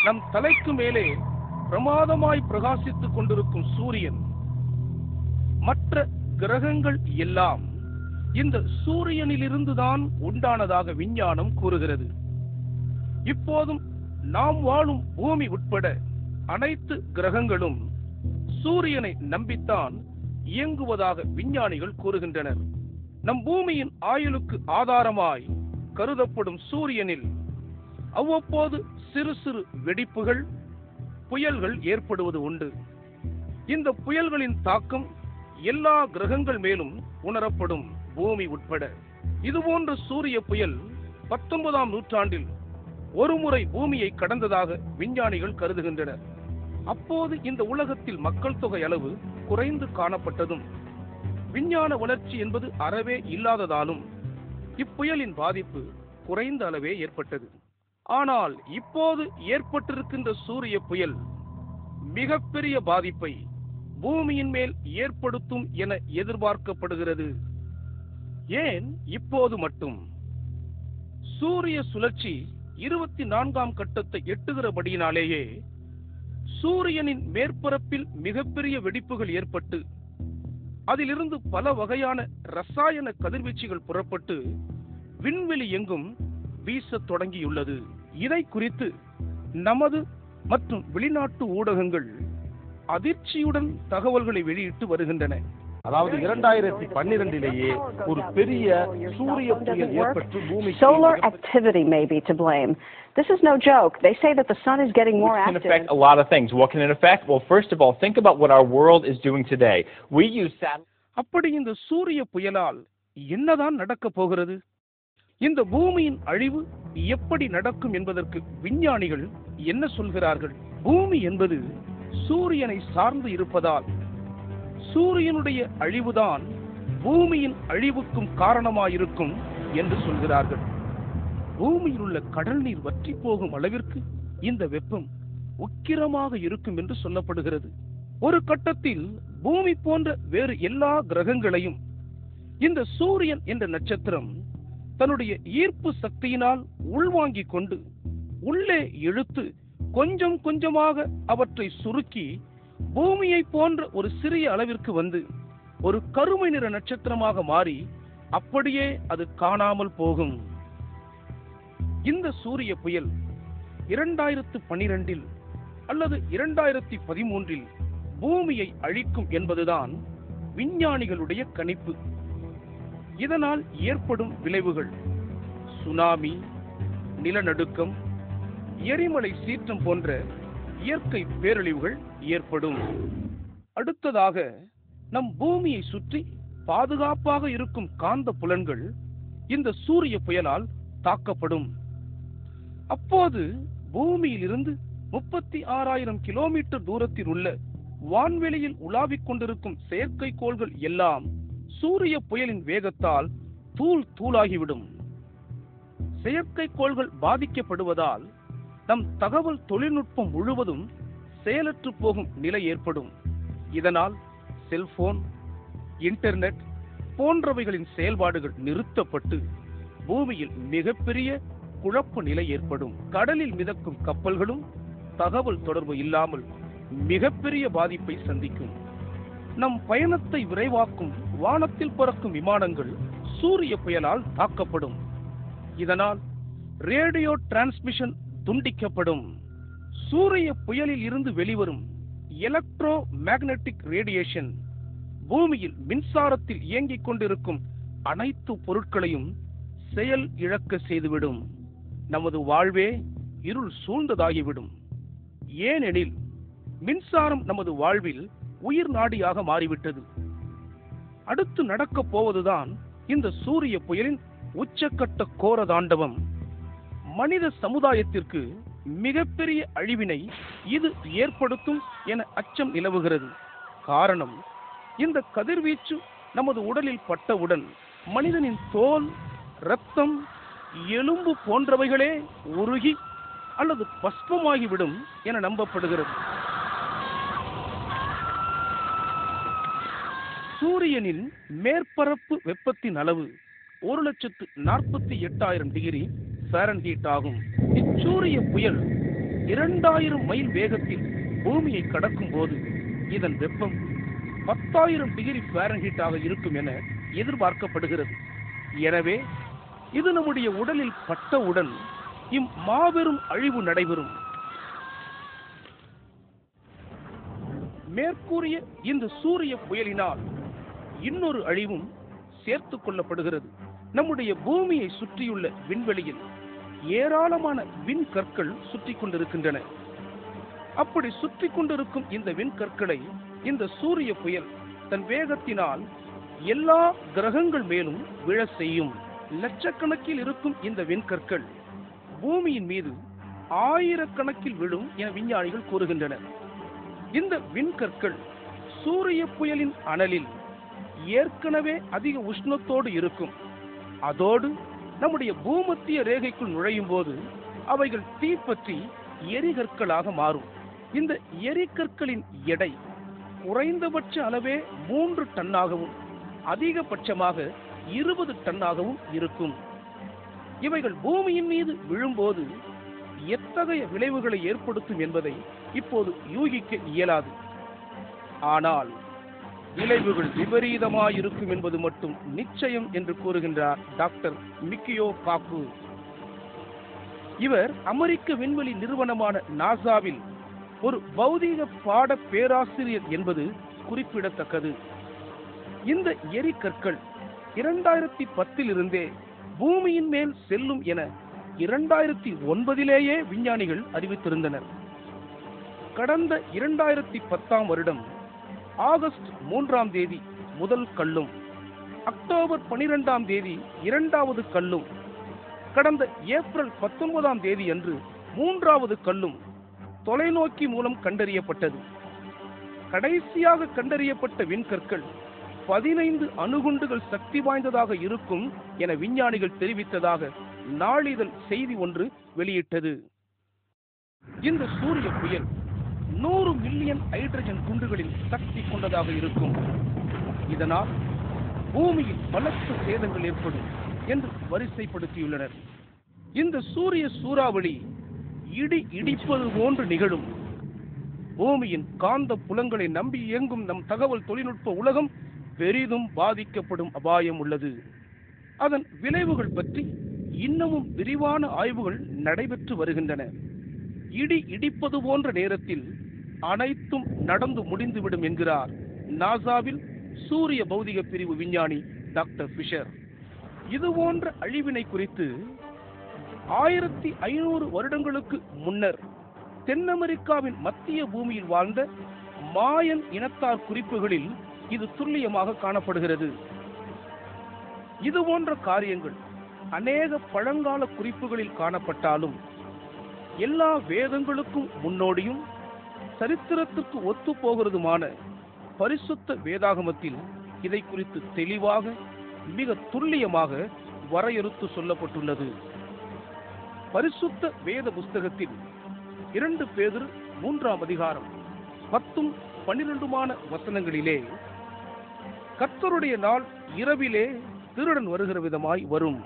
நம் தலைக்கு மேலே பிரமாதமாய் பிரகாசித்துக் கொண்டிருக்கும் சூரியன், மற்ற கிரகங்கள் எல்லாம் இந்த சூரியனிலிருந்துதான் உண்டானதாக விஞ்ஞானம் கூறுகிறது. இப்போதும் நாம் வாழும் பூமி உட்பட அனைத்து கிரகங்களும் சூரியனை நம்பித்தான் இயங்குவதாக விஞ்ஞானிகள் கூறுகின்றனர். நம் பூமியின் ஆயுளுக்கு ஆதாரமாய் கருதப்படும் சூரியனில் அவ்வப்போது சிறு சிறு வெடிப்புகள், புயல்கள் ஏற்படுவது உண்டு. இந்த புயல்களின் தாக்கம் எல்லா கிரகங்கள் மேலும் உணரப்படும், பூமி உட்பட. இதுபோன்ற சூரிய புயல் 19ஆம் நூற்றாண்டில் ஒருமுறை பூமியை கடந்ததாக விஞ்ஞானிகள் கருதுகின்றனர். அப்போது இந்த உலகத்தில் மக்கள் தொகை அளவு குறைந்து காணப்பட்டதும், விஞ்ஞான வளர்ச்சி என்பது அறவே இல்லாததாலும் இப்புயலின் பாதிப்பு குறைந்த அளவே ஏற்பட்டது. ஆனால் இப்போது ஏற்பட்டிருக்கின்ற சூரிய புயல் மிகப்பெரிய பாதிப்பை பூமியின் மேல் ஏற்படுத்தும் என எதிர்பார்க்கப்படுகிறது. ஏன் இப்போது மட்டும்? சூரிய சுழற்சி 24ஆம் கட்டத்தை எட்டுகிறபடியினாலேயே சூரியனின் மேற்பரப்பில் மிகப்பெரிய வெடிப்புகள் ஏற்பட்டு அதிலிருந்து பல வகையான ரசாயன கதிர்வீச்சுகள் புறப்பட்டு விண்வெளி எங்கும் வீசத் தொடங்கியுள்ளது. இதை குறித்து நமது மற்றும் வெளிநாட்டு ஊடகங்கள் அதிர்ச்சியுடன் தகவல்களை வெளியிட்டு வருகின்றன. அதாவது 2012லேயே ஒரு பெரிய சூரிய புயல் ஏற்பட்டு பூமிக்கு solar activity may be to blame. This is no joke. They say that the sun is getting more active. It can affect a lot of things. What can it affect? Well, first of all, think about what our world is doing today. We use அப்படி இந்த சூரிய புயலால் என்னதான் நடக்க போகிறது? இந்த பூமியின் அழிவு எப்படி நடக்கும் என்பதற்கு விஞ்ஞானிகள் என்ன சொல்கிறார்கள்? பூமி என்பது சூரியனை சார்ந்து இருப்பதால் சூரியனுடைய அழிவுதான் பூமியின் அழிவுக்கும் காரணமாயிருக்கும் என்று சொல்கிறார்கள். பூமியில் உள்ள கடல் நீர் வற்றி போகும் அளவிற்கு இந்த வெப்பம் உக்கிரமாக இருக்கும் என்று சொல்லப்படுகிறது. ஒரு கட்டத்தில் பூமி போன்ற வேறு எல்லா கிரகங்களையும் இந்த சூரியன் என்ற நட்சத்திரம் தன்னுடைய ஈர்ப்பு சக்தியினால் உள்வாங்கிக் கொண்டு உள்ளே இழுத்து கொஞ்சம் கொஞ்சமாக அவற்றை சுருக்கி பூமியை போன்ற ஒரு சிறிய அளவிற்கு வந்து ஒரு கருமை நிற நட்சத்திரமாக மாறி அப்படியே அது காணாமல் போகும். இந்த சூரிய புயல் 2012 அல்லது 2013 பூமியை அழிக்கும் என்பதுதான் விஞ்ஞானிகளுடைய கணிப்பு. இதனால் ஏற்படும் விளைவுகள் சுனாமி, நிலநடுக்கம், எரிமலை சீற்றம் போன்ற இயற்கை பேரழிவுகள் ஏற்படும். அடுத்ததாக நம் பூமியை சுற்றி பாதுகாப்பாக இருக்கும் காந்த புலன்கள் இந்த சூரிய புயலால் தாக்கப்படும். அப்போது பூமியில் இருந்து 36,000 கிலோமீட்டர் தூரத்தில் உள்ள வான்வெளியில் உலாவிக் கொண்டிருக்கும் செயற்கைக்கோள்கள் எல்லாம் சூரிய புயலின் வேகத்தால் தூள் தூளாகிவிடும். செயற்கைக்கோள்கள் பாதிக்கப்படுவதால் நம் தகவல் தொழில்நுட்பம் முழுவதும் செயலற்று போகும் நிலை ஏற்படும். இதனால் செல்போன், இன்டர்நெட் போன்றவைகளின் செயல்பாடுகள் நிறுத்தப்பட்டு பூமியில் மிகப்பெரிய குழப்ப நிலை ஏற்படும். கடலில் மிதக்கும் கப்பல்களும் தகவல் தொடர்பு இல்லாமல் மிகப்பெரிய பாதிப்பை சந்திக்கும். நம் பயணத்தை விரைவாக்கும் வானத்தில் பறக்கும் விமானங்கள் சூரிய புயலால் தாக்கப்படும். இதனால் ரேடியோ டிரான்ஸ்மிஷன் துண்டிக்கப்படும். சூரிய புயலில் இருந்து வெளிவரும் எலக்ட்ரோ மேக்னெட்டிக் ரேடியேஷன் பூமியில் மின்சாரத்தில் இயங்கிக் கொண்டிருக்கும் அனைத்து பொருட்களையும் செயல் இழக்க செய்துவிடும். நமது வாழ்வே இருள் சூழ்ந்ததாகிவிடும். ஏனெனில் மின்சாரம் நமது வாழ்வில் உயிர் நாடியாக மாறிவிட்டது. அடுத்து நடக்கப் போவதுதான் இந்த சூரிய புயலின் உச்சக்கட்ட கோர தாண்டவம். மனித சமுதாயத்திற்கு மிகப்பெரிய அழிவினை இது ஏற்படுத்தும் என அச்சம் நிலவுகிறது. காரணம், இந்த கதிர்வீச்சு நமது உடலில் பட்டவுடன் மனிதனின் தோல், இரத்தம், எலும்பு போன்றவைகளே உருகி அல்லது பஸ்பமாகிவிடும் என நம்பப்படுகிறது. சூரியனின் மேற்பரப்பு வெப்பத்தின் அளவு 1,48,000 டிகிரி ஃபாரன்ஹீட் ஆகும். இச்சூரிய புயல் 2000 மைல் வேகத்தில் பூமியை கடக்கும் போது இதன் வெப்பம் 10,000 டிகிரி ஃபாரன்ஹீட்டாக இருக்கும் என எதிர்பார்க்கப்படுகிறது. எனவே இது நம்முடைய உடலில் பட்டவுடன் இம்மாபெரும் அழிவு நடைபெறும். மேற்கூறிய இந்த சூரிய புயலினால் இன்னொரு அழிவும் சேர்த்துக் கொள்ளப்படுகிறது. நம்முடைய பூமியை சுற்றியுள்ள விண்வெளியில் ஏராளமான விண்கற்கள் சுற்றி கொண்டிருக்கின்றன. அப்படி சுற்றி கொண்டிருக்கும் இந்த விண்கற்களை இந்த சூரிய புயல் தன் வேகத்தினால் எல்லா கிரகங்கள் மேலும் விழ செய்யும். லட்சக்கணக்கில் இருக்கும் இந்த விண்கற்கள் பூமியின் மீது ஆயிரக்கணக்கில் விழும் என விஞ்ஞானிகள் கூறுகின்றனர். இந்த விண்கற்கள் சூரிய புயலின் அனலில் ஏற்கனவே அதிக உஷ்ணத்தோடு இருக்கும். அதோடு நம்முடைய பூமத்திய ரேகைக்குள் நுழையும் போது அவைகள் தீப்பற்றி எரிகற்களாக மாறும். இந்த எரிகற்களின் எடை குறைந்தபட்ச அளவே 3 டன்னாகவும் அதிகபட்சமாக 20 டன்னாகவும் இருக்கும். இவைகள் பூமியின் மீது விழும்போது எத்தகைய விளைவுகளை ஏற்படுத்தும் என்பதை இப்போது யூகிக்க இயலாது. ஆனால் விளைவுகள் விபரீதமாயிருக்கும் என்பது மட்டும் நிச்சயம் என்று கூறுகின்றார் டாக்டர் மிக்கியோ காக்கு. இவர் அமெரிக்க விண்வெளி நிறுவனமான நாசாவில் ஒரு பௌதீக பாட பேராசிரியர் என்பது குறிப்பிடத்தக்கது. இந்த எரிகற்கள் 2010 பூமியின் மேல் செல்லும் என 2009 விஞ்ஞானிகள் அறிவித்திருந்தனர். கடந்த 2010 வருடம் ஆகஸ்ட் 3 முதல் கல்லும், அக்டோபர் 12 இரண்டாவது கல்லும், கடந்த ஏப்ரல் 19 அன்று 3வது கல்லும் தொலைநோக்கி மூலம் கண்டறியப்பட்டது. கடைசியாக கண்டறியப்பட்ட விண்கற்கள் 15 அணுகுண்டுகள் சக்தி வாய்ந்ததாக இருக்கும் என விஞ்ஞானிகள் தெரிவித்ததாக நாளிதழ் செய்தி ஒன்று வெளியிட்டது. இந்த சூரிய புயல் 100 மில்லியன் ஹைட்ரஜன் குண்டுகளின் சக்தி கொண்டதாக இருக்கும். இதனால் பூமியில் பலத்த சேதங்கள் ஏற்படும் என்று வரிசைப்படுத்தியுள்ளனர். இந்த சூரிய சூறாவளி இடி இடிப்பது போன்று நிகழும். பூமியின் காந்த புலங்களை நம்பி இயங்கும் நம் தகவல் தொழில்நுட்ப உலகம் பெரிதும் பாதிக்கப்படும் அபாயம் உள்ளது. அதன் விளைவுகள் பற்றி இன்னமும் விரிவான ஆய்வுகள் நடைபெற்று வருகின்றன. இடி இடிப்பது போன்ற நேரத்தில் அனைத்தும் நடந்து முடிந்துவிடும் என்கிறார் நாசாவில் சூரிய பௌதிக பிரிவு விஞ்ஞானி டாக்டர் ஃபிஷர். இது போன்ற அழிவினை குறித்து 1500 வருடங்களுக்கு முன்னர் தென் அமெரிக்காவின் மத்திய பூமியில் வாழ்ந்த மாயன் இனத்தார் குறிப்புகளில் இது துல்லியமாக காணப்படுகிறது. இது போன்ற காரியங்கள் அநேக பழங்கால குறிப்புகளில் காணப்பட்டாலும் எல்லா வேதங்களுக்கும் முன்னோடியும் சரித்திரத்திற்கு ஒத்து போகிறதுமான பரிசுத்த வேதாகமத்தில் இதை குறித்து தெளிவாக மிக துல்லியமாக வரையறுத்து சொல்லப்பட்டுள்ளது. பரிசுத்த வேத புஸ்தகத்தில் 2 பேதுரு 3ஆம் அதிகாரம் 10-12 வசனங்களிலே கர்த்தருடைய நாள் இரவிலே திருடன் வருகிற விதமாய் வரும்.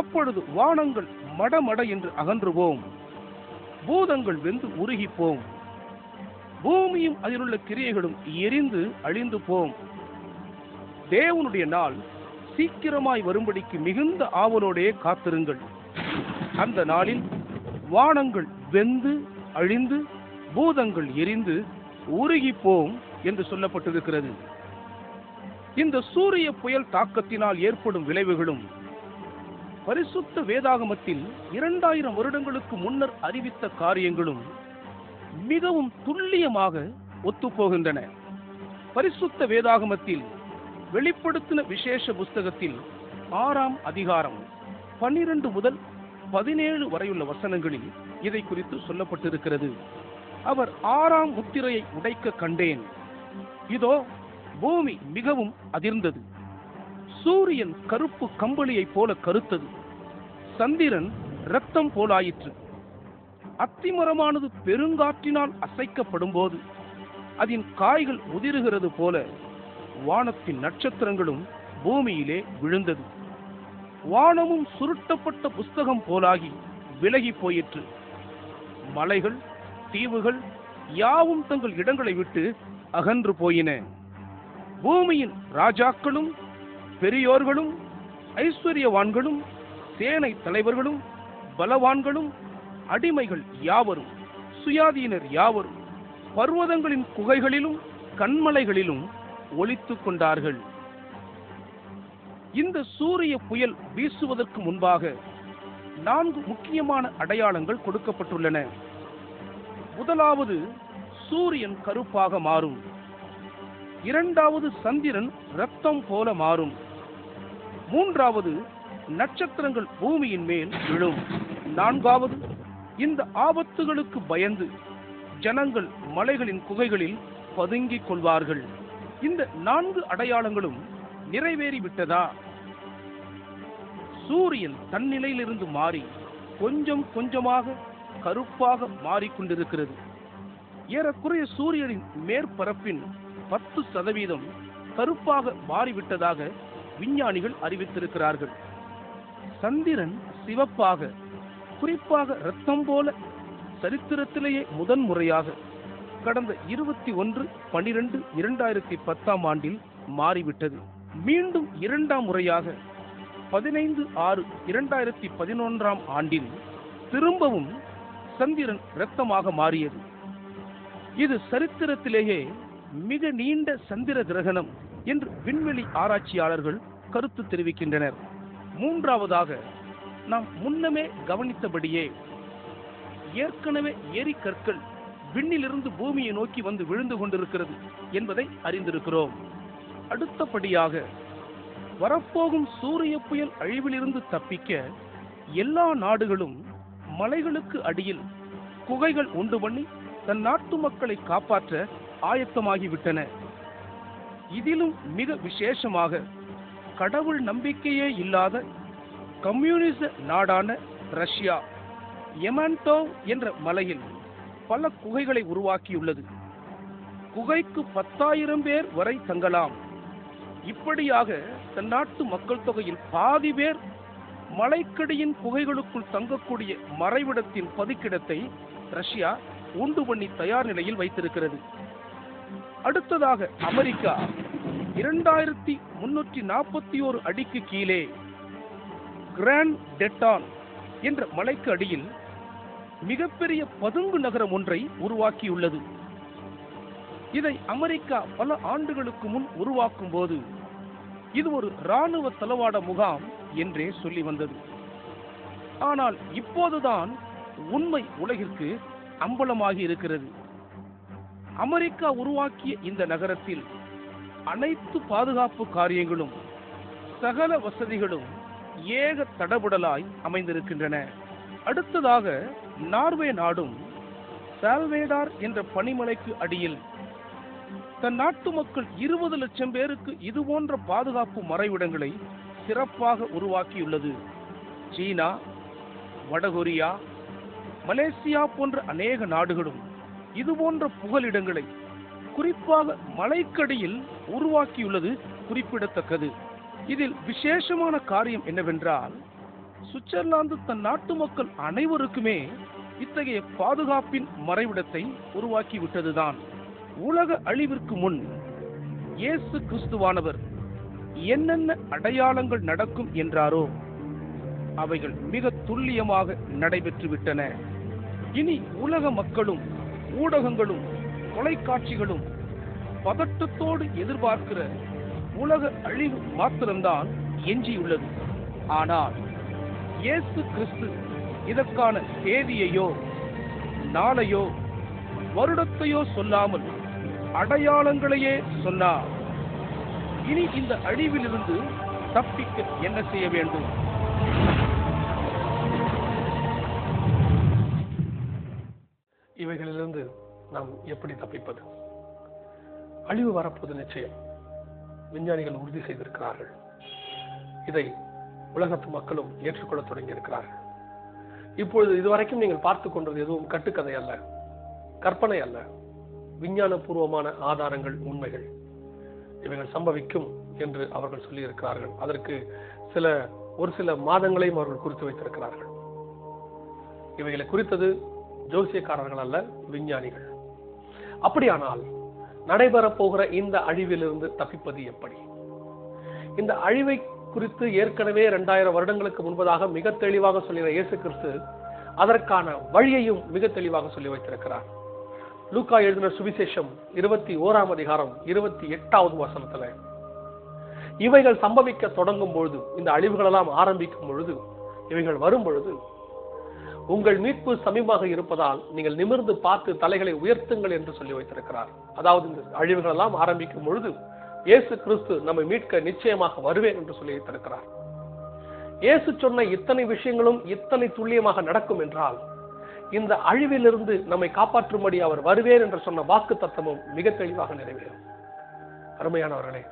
அப்பொழுது வானங்கள் மடமட என்று அகன்று போம், பூதங்கள் வெந்து உருகி போம், பூமியும் அதிலுள்ள கிரியைகளும் எரிந்து அழிந்து போம். தேவனுடைய நாள் சீக்கிரமாய் வரும்படிக்கு மிகுந்த ஆவலோடே காத்திருங்கள். அந்த நாளில் வானங்கள் வெந்து அழிந்து பூதங்கள் எரிந்து உருகி போம் என்று சொல்லப்பட்டிருக்கிறது. இந்த சூரிய புயல் தாக்கத்தினால் ஏற்படும் விளைவுகளும் பரிசுத்த வேதாகமத்தில் 2000 வருடங்களுக்கு முன்னர் அறிவித்த காரியங்களும் மிகவும் துல்லியமாக ஒத்துப்போகின்றன. பரிசுத்த வேதாகமத்தில் வெளிப்படுத்தின விசேஷ புஸ்தகத்தில் 6ஆம் அதிகாரம் 12 முதல் 17 வரையுள்ள வசனங்களில் இதை குறித்து சொல்லப்பட்டிருக்கிறது. அவர் 6ஆம் முத்திரையை உடைக்க கண்டேன். இதோ பூமி மிகவும் அதிர்ந்தது. சூரியன் கருப்பு கம்பளியைப் போல கருத்தது. சந்திரன் இரத்தம் போலாயிற்று. அத்திமரமானது பெருங்காற்றினால் அசைக்கப்படும் போது அதன் காய்கள் உதிருகிறது போல வானத்தின் நட்சத்திரங்களும் பூமியிலே விழுந்தது. வானமும் சுருட்டப்பட்ட புஸ்தகம் போலாகி விலகி போயிற்று. மலைகள், தீவுகள் யாவும் தங்கள் இடங்களை விட்டு அகன்று போயின. பூமியின் ராஜாக்களும் பெரியோர்களும் ஐஸ்வர்யவான்களும் சேனை தலைவர்களும் பலவான்களும் அடிமைகள் யாவரும் சுயாதீனர் யாவரும் பர்வதங்களின் குகைகளிலும் கண்மலைகளிலும் ஒளித்துக் கொண்டார்கள். இந்த சூரிய புயல் வீசுவதற்கு முன்பாக 4 முக்கியமான அடையாளங்கள் கொடுக்கப்பட்டுள்ளன. முதலாவது, சூரியன் கருப்பாக மாறும். இரண்டாவது, சந்திரன் இரத்தம் போல மாறும். மூன்றாவது, நட்சத்திரங்கள் பூமியின் மேல் விழும். நான்காவது, இந்த ஆபத்துகளுக்கு பயந்து ஜனங்கள் மலைகளின் குகைகளில் பதுங்கிக் கொள்வார்கள். இந்த 4 அடையாளங்களும் நிறைவேறிவிட்டதா? சூரியன் தன்னிலையிலிருந்து மாறி கொஞ்சம் கொஞ்சமாக கருப்பாக மாறிக்கொண்டிருக்கிறது. ஏறக்குறைய சூரியனின் மேற்பரப்பின் 10% கருப்பாக மாறிவிட்டதாக விஞ்ஞானிகள் அறிவித்திருக்கிறார்கள். சந்திரன் சிவப்பாக, குறிப்பாக இரத்தம் போல சரித்திரத்திலேயே முதன்முறையாக கடந்த 21/12/2010 ஆண்டில் மாறிவிட்டது. மீண்டும் 2ஆம் முறையாக 15/6/2011 ஆண்டில் திரும்பவும் சந்திரன் இரத்தமாக மாறியது. இது சரித்திரத்திலேயே மிக நீண்ட சந்திர கிரகணம் என்று விண்வெளி ஆராய்ச்சியாளர்கள் கருத்து தெரிவிக்கின்றனர். மூன்றாவதாக, நாம் முன்னமே கவனித்தபடியே ஏற்கனவே எரிகற்கள் விண்ணிலிருந்து பூமியை நோக்கி வந்து விழுந்து கொண்டிருக்கிறது என்பதை அறிந்திருக்கிறோம். அடுத்தபடியாக, வரப்போகும் சூரிய புயல் அழிவிலிருந்து தப்பிக்க எல்லா நாடுகளும் மலைகளுக்கு அடியில் குகைகள் உண்டு பண்ணி தன் நாட்டு மக்களை காப்பாற்ற ஆயத்தமாகிவிட்டன. இதிலும் மிக விசேஷமாக, கடவுள் நம்பிக்கையே இல்லாத கம்யூனிச நாடான ரஷ்யா யமன்டோவ் என்ற மலையில் பல குகைகளை உருவாக்கியுள்ளது. குகைக்கு 10,000 பேர் வரை தங்கலாம். இப்படியாக தன் நாட்டு மக்கள் தொகையில் பாதி பேர் மலைக்கடியின் குகைகளுக்குள் தங்கக்கூடிய மறைவிடத்தின் பதுக்கிடத்தை ரஷ்யா உண்டு பண்ணி தயார் நிலையில் வைத்திருக்கிறது. அடுத்ததாக, அமெரிக்கா 2341 அடிக்கு கீழே கிராண்ட் டெட்டான் என்ற மலைக்கு அடியில் மிகப்பெரிய பதுங்கு நகரம் ஒன்றை உருவாக்கியுள்ளது. இதை அமெரிக்கா பல ஆண்டுகளுக்கு முன் உருவாக்கும் போது இது ஒரு இராணுவ தளவாட முகாம் என்றே சொல்லி வந்தது. ஆனால் இப்போதுதான் உண்மை உலகிற்கு அம்பலமாகி இருக்கிறது. அமெரிக்கா உருவாக்கிய இந்த நகரத்தில் அனைத்து பாதுகாப்பு காரியங்களும் சகல வசதிகளும் ஏக தடபுடலாய் அமைந்திருக்கின்றன. அடுத்ததாக, நார்வே நாடும் சால்வேடார் என்ற பனிமலைக்கு அடியில் தன் நாட்டு மக்கள் 20 லட்சம் பேருக்கு இதுபோன்ற பாதுகாப்பு மறைவிடங்களை சிறப்பாக உருவாக்கியுள்ளது. சீனா, வடகொரியா, மலேசியா போன்ற அநேக நாடுகளும் இதுபோன்ற புகலிடங்களை குறிப்பாக மலைக்கடியில் உருவாக்கியுள்ளது குறிப்பிடத்தக்கது. இதில் விசேஷமான காரியம் என்னவென்றால், சுவிட்சர்லாந்து தன் நாட்டு மக்கள் அனைவருக்குமே இத்தகைய பாதுகாப்பின் மறைவிடத்தை உருவாக்கிவிட்டதுதான். உலக அழிவிற்கு முன் இயேசு கிறிஸ்துவானவர் என்னென்ன அடையாளங்கள் நடக்கும் என்றாரோ அவைகள் மிக துல்லியமாக நடைபெற்றுவிட்டன. இனி உலக மக்களும் ஊடகங்களும் தொலைக்காட்சிகளும் பதட்டத்தோடு எதிர்பார்க்கிற உலக அழிவு மாத்திரம்தான் எஞ்சியுள்ளது. ஆனால் இயேசு கிறிஸ்து இதற்கான தேதியையோ நாளையோ வருடத்தையோ சொல்லாமல் அடையாளங்களையே சொன்னார். இனி இந்த அழிவிலிருந்து தப்பிக்க என்ன செய்ய வேண்டும்? இவைகளிலிருந்து நாம் எப்படி தப்பிப்பது? அழிவு வரப்போது நிச்சயம். விஞ்ஞானிகள் உறுதி செய்திருக்கிறார்கள். இதை உலகத்து மக்களும் ஏற்றுக்கொள்ள தொடங்கி இருக்கிறார்கள். இப்பொழுது இதுவரைக்கும் நீங்கள் பார்த்து கொண்டது எதுவும் கட்டுக்கதை அல்ல, கற்பனை அல்ல, விஞ்ஞான பூர்வமான ஆதாரங்கள், உண்மைகள். இவைகள் சம்பவிக்கும் என்று அவர்கள் சொல்லியிருக்கிறார்கள். அதற்கு ஒரு சில மாதங்களையும் அவர்கள் குறித்து வைத்திருக்கிறார்கள். இவைகளை குறித்தது ஜோசியக்காரர்கள் அல்ல, விஞ்ஞானிகள். அப்படியானால் நடைபெறப் போகிற இந்த அழிவிலிருந்து தப்பிப்பது எப்படி? இந்த அழிவை குறித்து ஏற்கனவே 2000 வருடங்களுக்கு முன்பதாக மிக தெளிவாக சொல்லிய இயேசு கிறிஸ்து அதற்கான வழியையும் மிக தெளிவாக சொல்லி வைத்திருக்கிறார். லூக்கா எழுதின சுவிசேஷம் 21ஆம் அதிகாரம் 28வது வசனத்துல, இவைகள் சம்பவிக்க தொடங்கும் பொழுது, இந்த அழிவுகள் எல்லாம் ஆரம்பிக்கும் பொழுது, இவைகள் வரும் பொழுது, உங்கள் மீட்பு சமீபமாக இருப்பதால் நீங்கள் நிமிர்ந்து பார்த்து தலைகளை உயர்த்துங்கள் என்று சொல்லி வைத்திருக்கிறார். அதாவது இந்த அழிவுகள் எல்லாம் ஆரம்பிக்கும் பொழுது இயேசு கிறிஸ்து நம்மை மீட்க நிச்சயமாக வருவேன் என்று சொல்லி வைத்திருக்கிறார். இயேசு சொன்ன இத்தனை விஷயங்களும் இத்தனை துல்லியமாக நடக்கும் என்றால், இந்த அழிவிலிருந்து நம்மை காப்பாற்றும்படி அவர் வருவேன் என்று சொன்ன வாக்கு தத்தமும் மிக தெளிவாக நிறைவேறும். அருமையானவர்களே,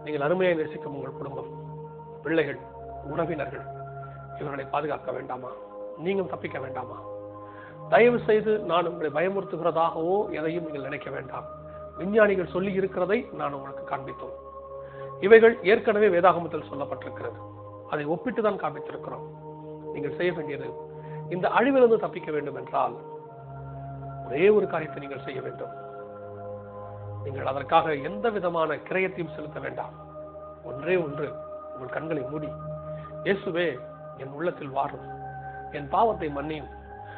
நீங்கள் அருமையை நேசிக்கும் உங்கள் குடும்பம், பிள்ளைகள், உறவினர்கள், இவர்களை பாதுகாக்க வேண்டாமா? நீங்கள் தப்பிக்க வேண்டாமா? தயவு செய்து நான் உங்களை பயமுறுத்துகிறதாகவோ எதையும் நீங்கள் நினைக்க வேண்டாம். விஞ்ஞானிகள் சொல்லி இருக்கிறதை நான் உங்களுக்கு காண்பித்தோம். இவைகள் ஏற்கனவே வேதாகமத்தில் சொல்லப்பட்டிருக்கிறது. அதை ஒப்பிட்டு தான் காண்பித்திருக்கிறோம். நீங்கள் செய்ய வேண்டியது, இந்த அழிவிலிருந்து தப்பிக்க வேண்டும் என்றால் ஒரே ஒரு காரியத்தை நீங்கள் செய்ய வேண்டும். நீங்கள் அதற்காக எந்த விதமான கிரயத்தையும் செலுத்த வேண்டாம். ஒன்றே ஒன்று, உங்கள் கண்களை மூடி, இயேசுவே என் உள்ளத்தில் வாரும், என் பாவத்தை மன்னியும்,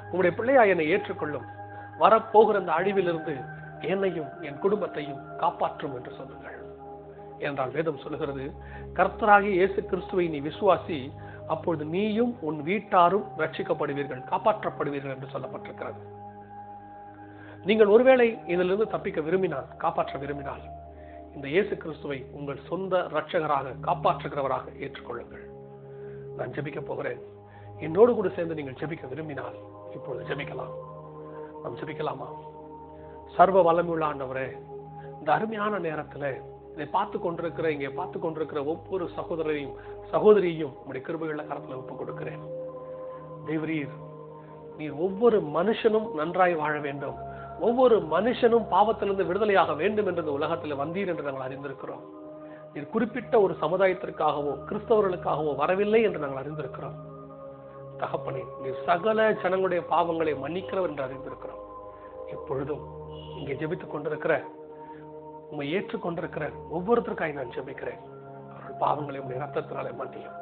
உங்களுடைய பிள்ளையா என்னை ஏற்றுக்கொள்ளும், வரப்போகிற அந்த அழிவிலிருந்து என்னையும் என் குடும்பத்தையும் காப்பாற்றும் என்று சொல்லுங்கள். என்றால் வேதம் சொல்லுகிறது, கர்த்தராகிய இயேசு கிறிஸ்துவை நீ விசுவாசி, அப்பொழுது நீயும் உன் வீட்டாரும் ரட்சிக்கப்படுவீர்கள், காப்பாற்றப்படுவீர்கள் என்று சொல்லப்பட்டிருக்கிறது. நீங்கள் ஒருவேளை இதிலிருந்து தப்பிக்க விரும்பினால், காப்பாற்ற விரும்பினால், இந்த இயேசு கிறிஸ்துவை உங்கள் சொந்த இரட்சகராக, காப்பாற்றுகிறவராக ஏற்றுக்கொள்ளுங்கள். நான் ஜெபிக்க போகிறேன். என்னோடு கூட சேர்ந்து நீங்கள் ஜெபிக்க விரும்பினால் இப்பொழுது ஜெபிக்கலாம். நாம் ஜெபிக்கலாமா? சர்வ வல்லமையுள்ள ஆண்டவரே, இந்த அருமையான நேரத்துல இதை பார்த்து கொண்டிருக்கிற, இங்கே பார்த்து கொண்டிருக்கிற ஒவ்வொரு சகோதரரையும் சகோதரியையும் உங்களுடைய கிருபையுள்ள கரத்துல ஒப்புக் கொடுக்கிறேன். தேவரீர், நீர் ஒவ்வொரு மனுஷனும் நன்றாய் வாழ வேண்டும், ஒவ்வொரு மனுஷனும் பாவத்திலிருந்து விடுதலையாக வேண்டும் என்ற இந்த உலகத்தில் வந்தீர் என்று நாங்கள் அறிந்திருக்கிறோம். நீர் குறிப்பிட்ட ஒரு சமுதாயத்திற்காகவோ கிறிஸ்தவர்களுக்காகவோ வரவில்லை என்று நாங்கள் அறிந்திருக்கிறோம். தகப்பனே, நீர் சகல ஜனங்களுடைய பாவங்களை மன்னிக்கிறவர் என்று அறிந்திருக்கிறோம். இப்பொழுதும் இங்கே ஜெபித்துக் கொண்டிருக்கிற, உம்மை ஏற்றுக்கொண்டிருக்கிற ஒவ்வொருத்தருக்காய் நான் ஜெபிக்கிறேன். அவர்கள் பாவங்களை உங்களுடைய ரத்தத்தினாலே மன்னியும்,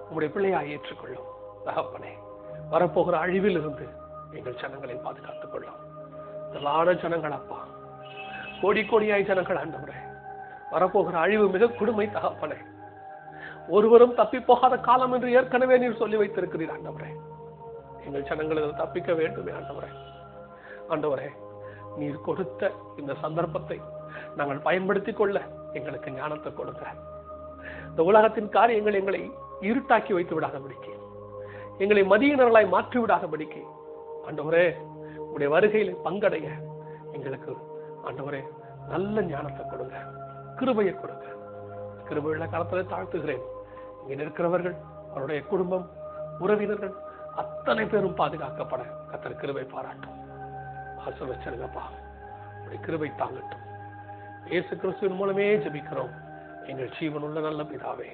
உங்களுடைய பிள்ளையாய் ஏற்றுக்கொள்ளும். தகப்பனே, வரப்போகிற அழிவில் இருந்து எங்கள் ஜனங்களை பாதுகாத்துக் கொள்ளும். திரளான ஜனங்கள் அப்பா, கோடி கோடியாய் ஜனங்கள் ஆண்டவரே, வரப்போகிற அழிவு மிக கொடுமை தகப்பனே. ஒருவரும் தப்பி போகாத காலம் என்று ஏற்கனவே நீர் சொல்லி வைத்திருக்கிறீர் ஆண்டவரே. எங்கள் ஜனங்கள் தப்பிக்க வேண்டுமே ஆண்டவரே. ஆண்டவரே, நீர் கொடுத்த இந்த சந்தர்ப்பத்தை நாங்கள் பயன்படுத்திக் கொள்ள எங்களுக்கு ஞானத்தை கொடுங்க. இந்த உலகத்தின் காரியங்கள் எங்களை இருட்டாக்கி வைத்து விடாதபடிக்கு, எங்களை மதியினர்களாய் மாற்றி விடாதபடிக்கு ஆண்டவரே, உடைய வருகையில பங்கடைய எங்களுக்கு ஆண்டவரே நல்ல ஞானத்தை கொடுங்க, கிருபையை கொடுங்க. கிருபையுள்ள காலத்துல தாழ்த்துகிறேன். இங்க இருக்கிறவர்கள், அவருடைய குடும்பம், உறவினர்கள் அத்தனை பேரும் பாதுகாக்கப்பட கர்த்தர் கிருபை பாராட்டும். ஆசீர்வதிச்சிருங்கப்பா, உடைய கிருபை தாங்கட்டும். இயேசு கிறிஸ்துவின் மூலமே ஜெபிக்கிறோம் எங்கள் ஜீவனுள்ள நல்ல பிதாவே.